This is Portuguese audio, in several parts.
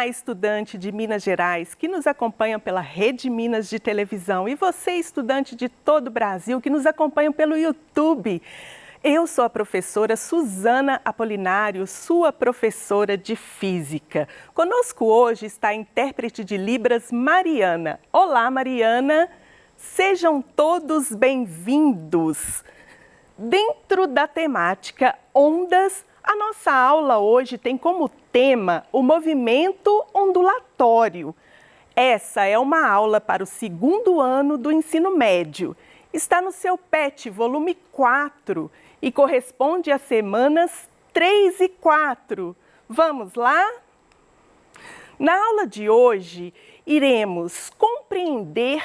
estudante de Minas Gerais que nos acompanha pela Rede Minas de televisão e você, estudante de todo o Brasil que nos acompanha pelo YouTube. Eu sou a professora Suzana Apolinário, sua professora de Física. Conosco hoje está a intérprete de Libras, Mariana. Olá, Mariana. Sejam todos bem-vindos. Dentro da temática Ondas, a nossa aula hoje tem como tema o movimento ondulatório. Essa é uma aula para o segundo ano do ensino médio. Está no seu PET, volume 4, e corresponde às semanas 3 e 4. Vamos lá? Na aula de hoje, iremos compreender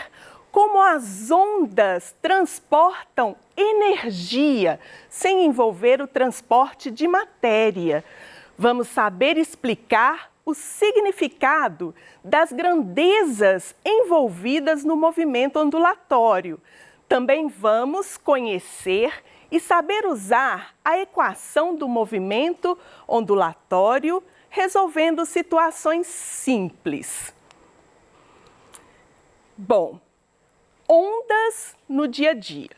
como as ondas transportam energia sem envolver o transporte de matéria. Vamos saber explicar o significado das grandezas envolvidas no movimento ondulatório. Também vamos conhecer e saber usar a equação do movimento ondulatório, resolvendo situações simples. Bom, ondas no dia a dia.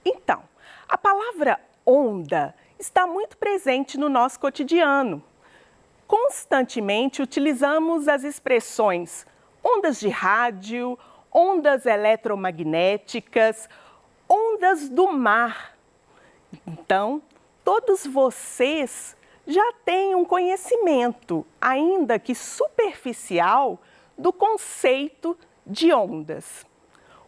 Então, a palavra onda está muito presente no nosso cotidiano. Constantemente utilizamos as expressões ondas de rádio, ondas eletromagnéticas, ondas do mar. Então, todos vocês já têm um conhecimento, ainda que superficial, do conceito de ondas.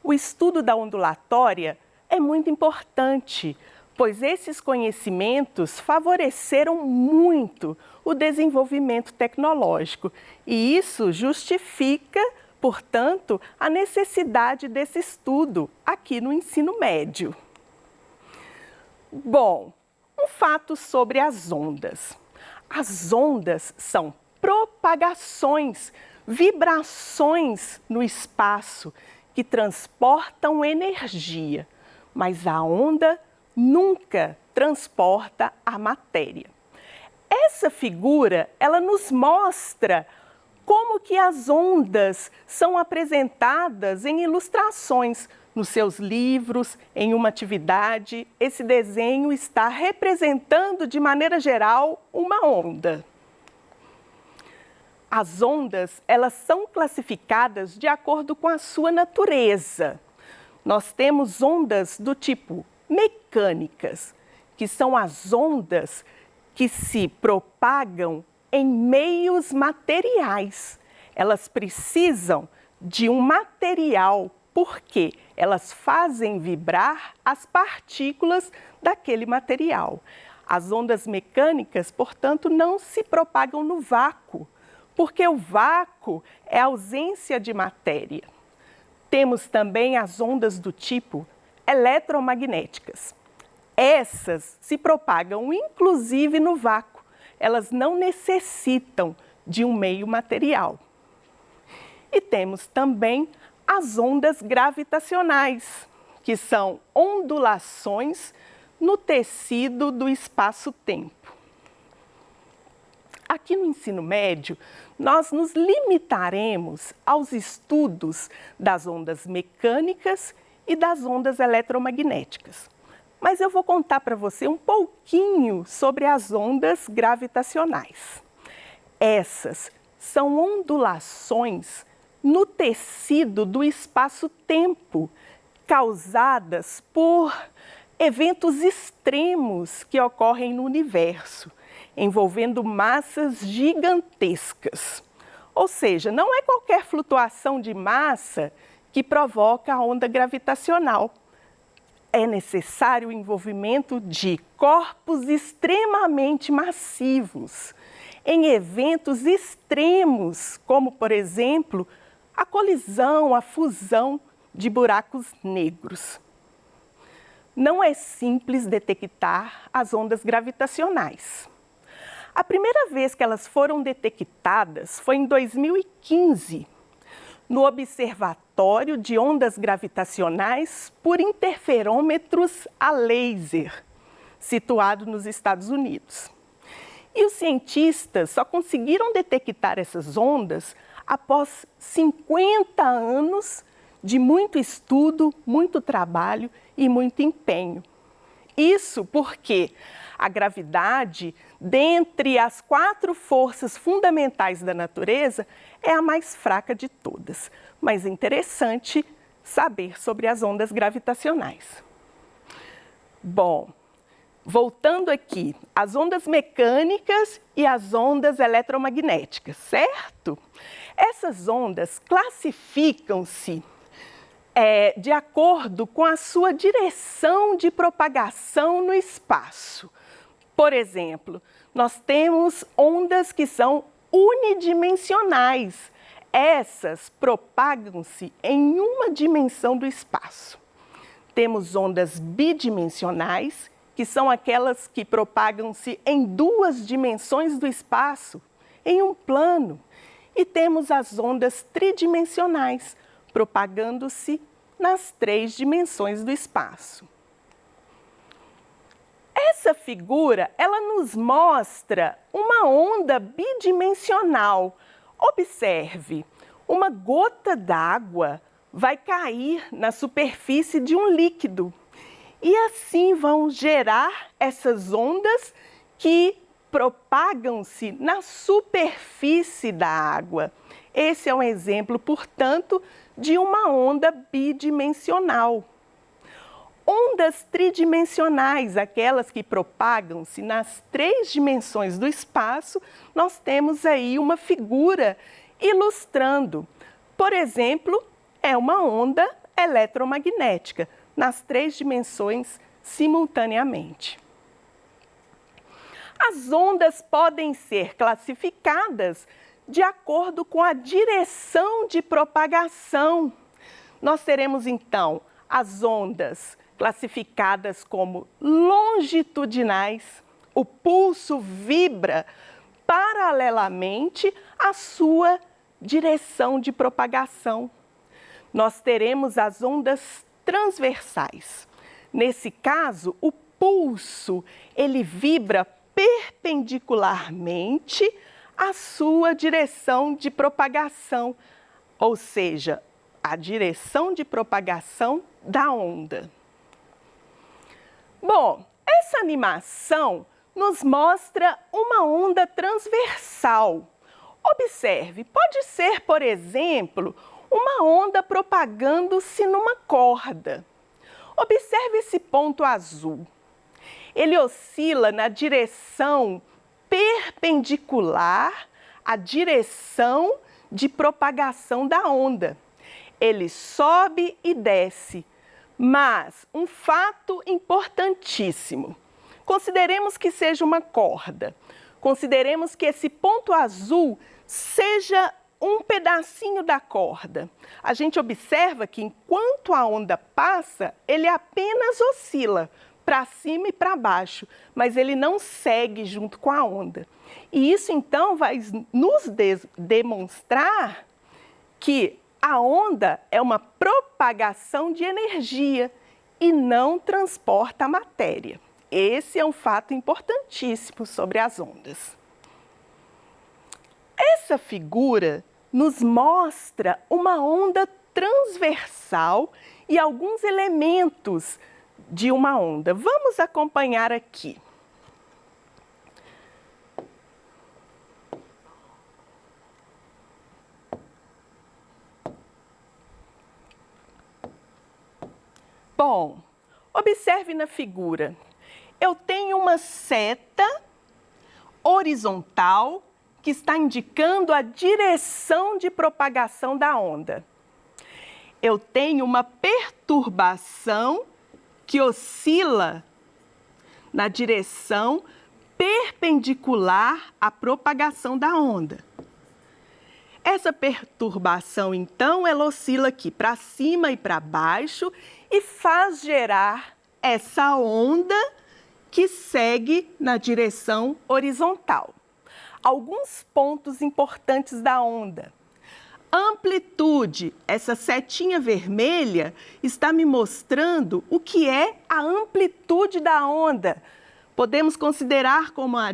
O estudo da ondulatória é muito importante, pois esses conhecimentos favoreceram muito o desenvolvimento tecnológico e isso justifica, portanto, a necessidade desse estudo aqui no ensino médio. Bom, um fato sobre as ondas. As ondas são propagações, vibrações no espaço que transportam energia, mas a onda nunca transporta a matéria. Essa figura, ela nos mostra como que as ondas são apresentadas em ilustrações, nos seus livros, em uma atividade. Esse desenho está representando de maneira geral uma onda. As ondas, elas são classificadas de acordo com a sua natureza. Nós temos ondas do tipo mecânicas, que são as ondas que se propagam em meios materiais. Elas precisam de um material, porque elas fazem vibrar as partículas daquele material. As ondas mecânicas, portanto, não se propagam no vácuo, porque o vácuo é a ausência de matéria. Temos também as ondas do tipo eletromagnéticas. Essas se propagam inclusive no vácuo. Elas não necessitam de um meio material. E temos também as ondas gravitacionais, que são ondulações no tecido do espaço-tempo. Aqui no ensino médio, nós nos limitaremos aos estudos das ondas mecânicas e das ondas eletromagnéticas. Mas eu vou contar para você um pouquinho sobre as ondas gravitacionais. Essas são ondulações no tecido do espaço-tempo, causadas por eventos extremos que ocorrem no universo, envolvendo massas gigantescas. Ou seja, não é qualquer flutuação de massa que provoca a onda gravitacional. É necessário o envolvimento de corpos extremamente massivos, em eventos extremos, como, por exemplo, a colisão, a fusão de buracos negros. Não é simples detectar as ondas gravitacionais. A primeira vez que elas foram detectadas foi em 2015, no Observatório de Ondas Gravitacionais por Interferômetros a Laser, situado nos Estados Unidos. E os cientistas só conseguiram detectar essas ondas após 50 anos de muito estudo, muito trabalho e muito empenho. Isso porque a gravidade, dentre as 4 forças fundamentais da natureza, é a mais fraca de todas. Mas é interessante saber sobre as ondas gravitacionais. Bom, voltando aqui, as ondas mecânicas e as ondas eletromagnéticas, certo? Essas ondas classificam-se de acordo com a sua direção de propagação no espaço. Por exemplo, nós temos ondas que são unidimensionais. Essas propagam-se em uma dimensão do espaço. Temos ondas bidimensionais, que são aquelas que propagam-se em 2 dimensões do espaço, em um plano. E temos as ondas tridimensionais, propagando-se nas 3 dimensões do espaço. Essa figura, ela nos mostra uma onda bidimensional. Observe, uma gota d'água vai cair na superfície de um líquido. E assim vão gerar essas ondas que propagam-se na superfície da água. Esse é um exemplo, portanto, de uma onda bidimensional. Ondas tridimensionais, aquelas que propagam-se nas 3 dimensões do espaço, nós temos aí uma figura ilustrando. Por exemplo, é uma onda eletromagnética, nas 3 dimensões simultaneamente. As ondas podem ser classificadas de acordo com a direção de propagação. Nós teremos, então, as ondas classificadas como longitudinais. O pulso vibra paralelamente à sua direção de propagação. Nós teremos as ondas transversais. Nesse caso, o pulso, ele vibra perpendicularmente à sua direção de propagação, ou seja, a direção de propagação da onda. Bom, essa animação nos mostra uma onda transversal. Observe, pode ser, por exemplo, uma onda propagando-se numa corda. Observe esse ponto azul. Ele oscila na direção perpendicular à direção de propagação da onda. Ele sobe e desce, mas um fato importantíssimo. Consideremos que seja uma corda. Consideremos que esse ponto azul seja um pedacinho da corda. A gente observa que enquanto a onda passa, ele apenas oscila para cima e para baixo, mas ele não segue junto com a onda. E isso então vai nos demonstrar que a onda é uma propagação de energia e não transporta a matéria. Esse é um fato importantíssimo sobre as ondas. Essa figura nos mostra uma onda transversal e alguns elementos de uma onda. Vamos acompanhar aqui. Bom, observe na figura. Eu tenho uma seta horizontal que está indicando a direção de propagação da onda. Eu tenho uma perturbação que oscila na direção perpendicular à propagação da onda. Essa perturbação, então, ela oscila aqui para cima e para baixo e faz gerar essa onda que segue na direção horizontal. Alguns pontos importantes da onda. Amplitude, essa setinha vermelha está me mostrando o que é a amplitude da onda. Podemos considerar como a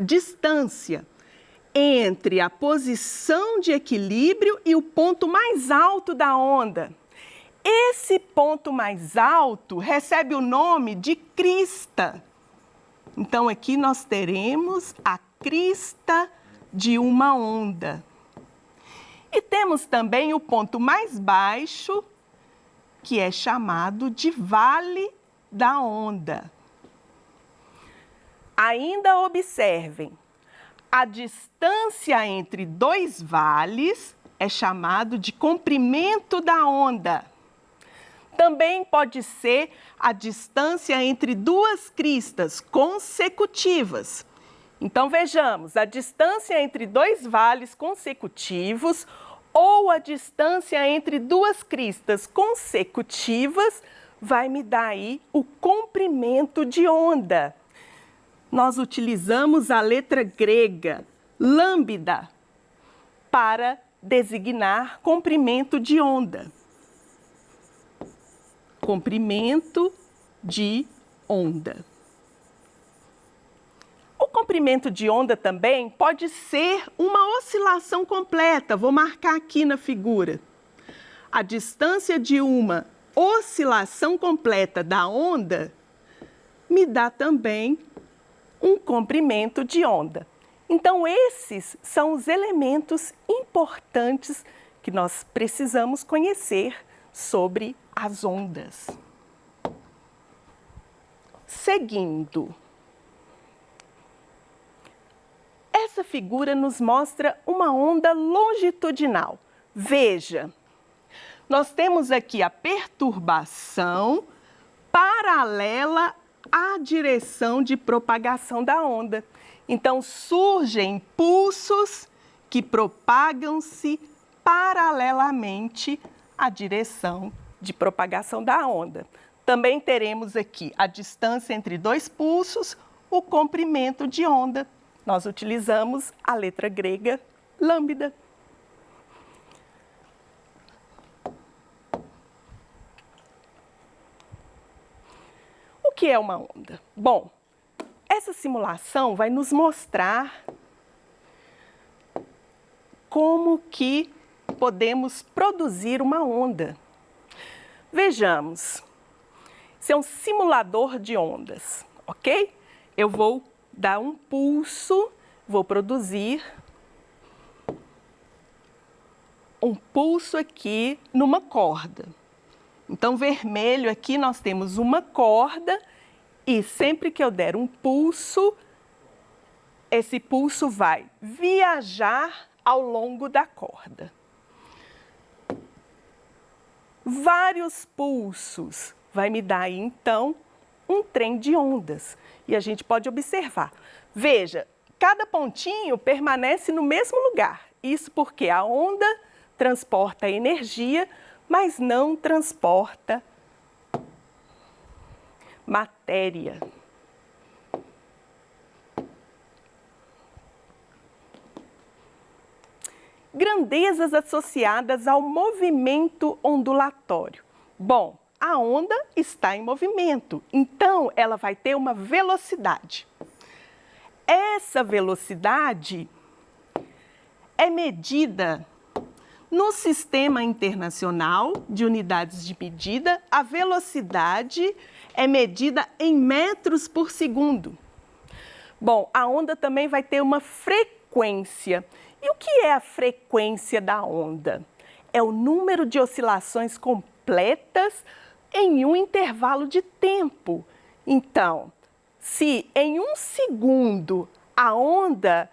distância entre a posição de equilíbrio e o ponto mais alto da onda. Esse ponto mais alto recebe o nome de crista. Então, aqui nós teremos a crista de uma onda. E temos também o ponto mais baixo, que é chamado de vale da onda. Ainda observem, a distância entre dois vales é chamado de comprimento da onda. Também pode ser a distância entre duas cristas consecutivas. Então, vejamos, a distância entre dois vales consecutivos ou a distância entre duas cristas consecutivas vai me dar aí o comprimento de onda. Nós utilizamos a letra grega, lambda, para designar comprimento de onda. Comprimento de onda. O comprimento de onda também pode ser uma oscilação completa. Vou marcar aqui na figura. A distância de uma oscilação completa da onda me dá também um comprimento de onda. Então, esses são os elementos importantes que nós precisamos conhecer sobre as ondas. Seguindo. Essa figura nos mostra uma onda longitudinal. Veja, nós temos aqui a perturbação paralela à direção de propagação da onda. Então, surgem impulsos que propagam-se paralelamente à direção de propagação da onda. Também teremos aqui a distância entre dois pulsos, o comprimento de onda. Nós utilizamos a letra grega lambda. O que é uma onda? Bom, essa simulação vai nos mostrar como que podemos produzir uma onda. Vejamos, esse é um simulador de ondas, ok? Eu vou dar um pulso, vou produzir um pulso aqui numa corda. Então, vermelho aqui nós temos uma corda e sempre que eu der um pulso, esse pulso vai viajar ao longo da corda. Vários pulsos vai me dar aí, então, um trem de ondas. E a gente pode observar. Veja, cada pontinho permanece no mesmo lugar. Isso porque a onda transporta energia, mas não transporta matéria. Grandezas associadas ao movimento ondulatório. Bom, a onda está em movimento, então ela vai ter uma velocidade. Essa velocidade é medida no Sistema Internacional de Unidades de Medida. A velocidade é medida em metros por segundo. Bom, a onda também vai ter uma frequência. E o que é a frequência da onda? É o número de oscilações completas em um intervalo de tempo. Então, se em um segundo a onda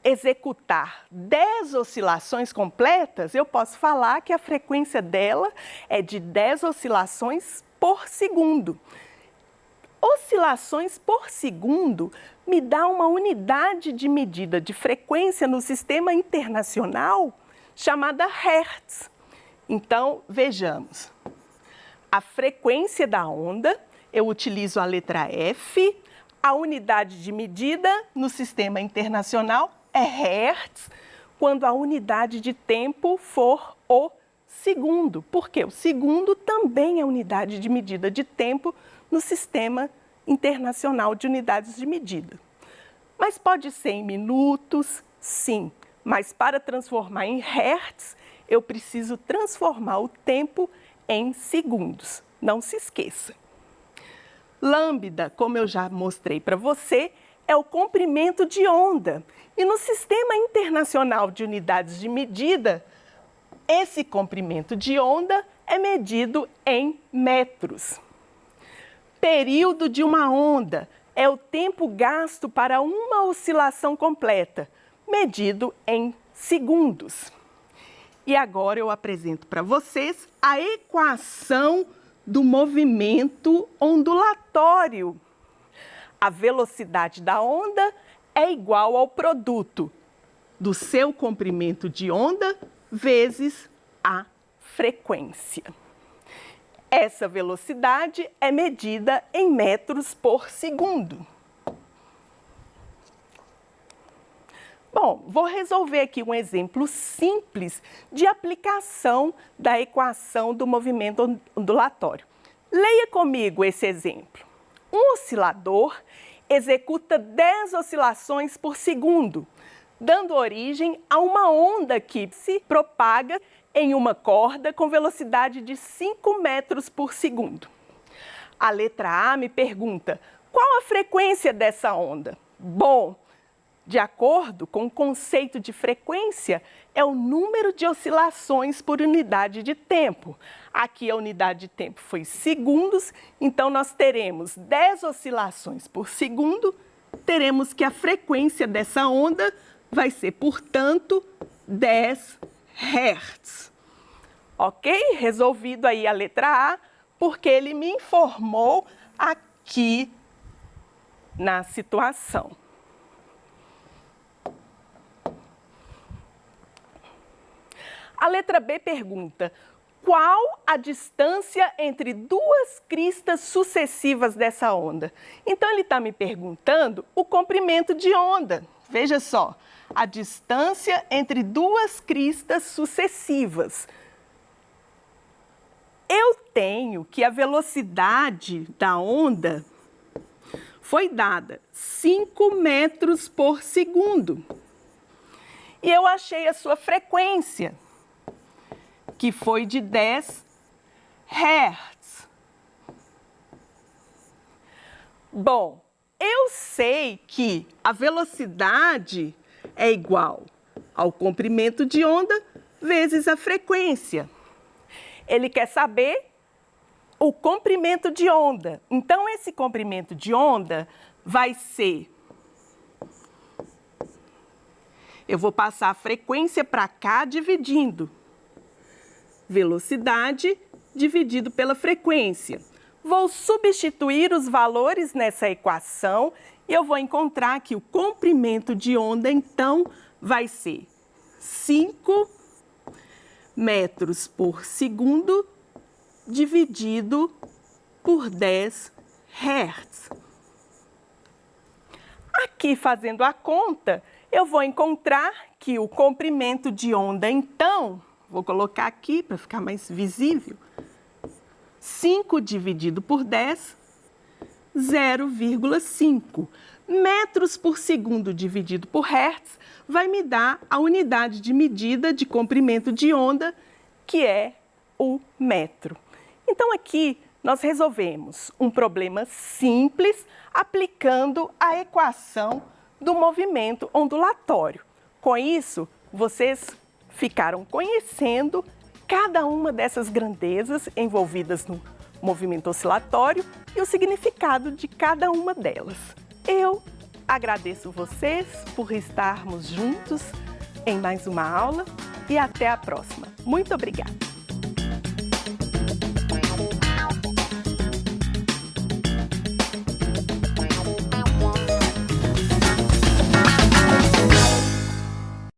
executar 10 oscilações completas, eu posso falar que a frequência dela é de 10 oscilações por segundo. Oscilações por segundo me dá uma unidade de medida de frequência no sistema internacional chamada Hertz. Então, vejamos. A frequência da onda, eu utilizo a letra F. A unidade de medida no sistema internacional é Hertz, quando a unidade de tempo for o segundo. Porque o segundo também é unidade de medida de tempo no sistema internacional de unidades de medida. Mas pode ser em minutos, sim. Mas para transformar em hertz, eu preciso transformar o tempo em segundos. Não se esqueça. Lambda, como eu já mostrei para você, é o comprimento de onda. E no Sistema Internacional de Unidades de Medida, esse comprimento de onda é medido em metros. Período de uma onda é o tempo gasto para uma oscilação completa, medido em segundos. E agora eu apresento para vocês a equação do movimento ondulatório. A velocidade da onda é igual ao produto do seu comprimento de onda vezes a frequência. Essa velocidade é medida em metros por segundo. Bom, vou resolver aqui um exemplo simples de aplicação da equação do movimento ondulatório. Leia comigo esse exemplo. Um oscilador executa 10 oscilações por segundo, dando origem a uma onda que se propaga em uma corda com velocidade de 5 metros por segundo. A letra A me pergunta, qual a frequência dessa onda? Bom, de acordo com o conceito de frequência, é o número de oscilações por unidade de tempo. Aqui a unidade de tempo foi segundos, então nós teremos 10 oscilações por segundo, teremos que a frequência dessa onda vai ser, portanto, 10 Hz. Ok? Resolvido aí a letra A, porque ele me informou aqui na situação. A letra B pergunta, qual a distância entre duas cristas sucessivas dessa onda? Então, ele está me perguntando o comprimento de onda. Veja só, a distância entre duas cristas sucessivas. Eu tenho que a velocidade da onda foi dada 5 metros por segundo. E eu achei a sua frequência, que foi de 10 Hz. Bom, eu sei que a velocidade é igual ao comprimento de onda vezes a frequência. Ele quer saber o comprimento de onda. Então, esse comprimento de onda vai ser... Eu vou passar a frequência para cá dividindo. Velocidade dividido pela frequência. Vou substituir os valores nessa equação e eu vou encontrar que o comprimento de onda, então, vai ser 5 metros por segundo dividido por 10 Hz. Aqui, fazendo a conta, eu vou encontrar que o comprimento de onda, então, vou colocar aqui para ficar mais visível, 5 dividido por 10, 0,5. Metros por segundo dividido por hertz vai me dar a unidade de medida de comprimento de onda, que é o metro. Então, aqui nós resolvemos um problema simples aplicando a equação do movimento ondulatório. Com isso, vocês ficaram conhecendo cada uma dessas grandezas envolvidas no movimento oscilatório e o significado de cada uma delas. Eu agradeço vocês por estarmos juntos em mais uma aula e até a próxima. Muito obrigada!